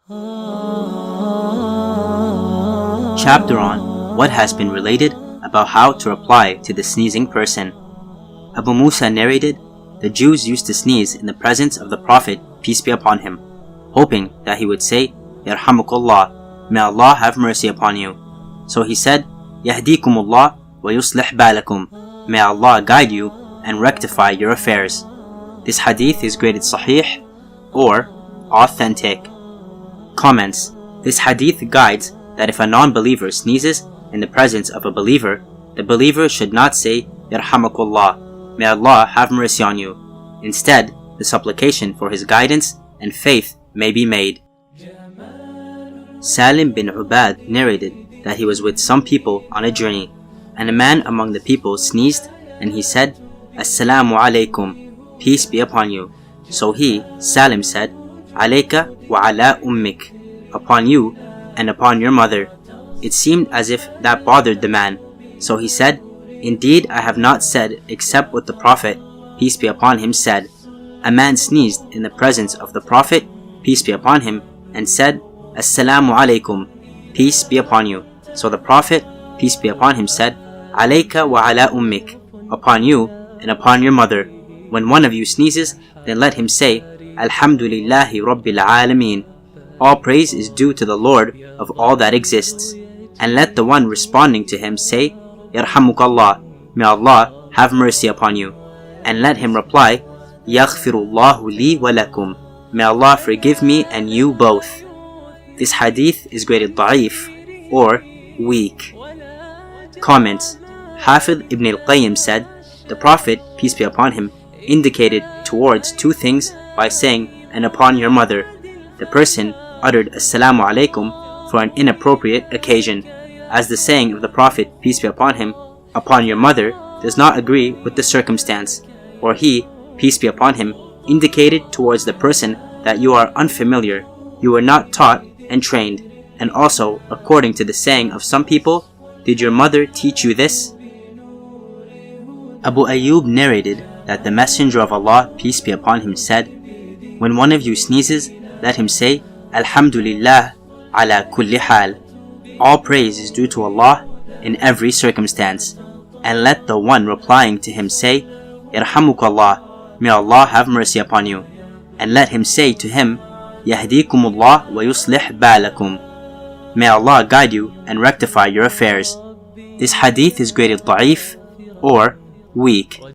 Chapter on what has been related about how to reply to the sneezing person. Abu Musa narrated, the Jews used to sneeze in the presence of the Prophet, peace be upon him, hoping that he would say, Yarhamukallah, may Allah have mercy upon you. So he said, Yahdikumullah wa yuslih balakum, may Allah guide you and rectify your affairs. This hadith is graded sahih or authentic. Comments. This hadith guides that if a non-believer sneezes in the presence of a believer, the believer should not say, Yarhamakullah, may Allah have mercy on you. Instead, the supplication for his guidance and faith may be made. Salim bin Ubad narrated that he was with some people on a journey, and a man among the people sneezed, and he said, Assalamu alaikum, peace be upon you. So he, Salim, said, Alayka wa ala ummik, upon you and upon your mother. It seemed as if that bothered the man. So he said, Indeed, I have not said except what the Prophet, peace be upon him, said. A man sneezed in the presence of the Prophet, peace be upon him, and said, Assalamu alaikum, peace be upon you. So the Prophet, peace be upon him, said, Alayka wa ala ummik, upon you and upon your mother. When one of you sneezes, then let him say, Alhamdulillahi Rabbil Alameen. All praise is due to the Lord of all that exists. And let the one responding to him say, Yarhamukallah, may Allah have mercy upon you. And let him reply, Yaghfirullahu li wa lakum, may Allah forgive me and you both. This hadith is graded da'if or weak. Comments. Hafidh ibn al-Qayyim said, the Prophet, peace be upon him, indicated towards two things by saying, and upon your mother. The person uttered Assalamu alaikum for an inappropriate occasion, as the saying of the Prophet, peace be upon him, upon your mother, does not agree with the circumstance, or he, peace be upon him, indicated towards the person that you are unfamiliar, you were not taught and trained, and also, according to the saying of some people, did your mother teach you this? Abu Ayyub narrated that the Messenger of Allah, peace be upon him, said, when one of you sneezes, let him say, Alhamdulillah ala kulli hal. All praise is due to Allah in every circumstance. And let the one replying to him say, Yarhamukallah, may Allah have mercy upon you. And let him say to him, Yahdikumullah wa yuslih balakum. May Allah guide you and rectify your affairs. This hadith is graded da'if or weak.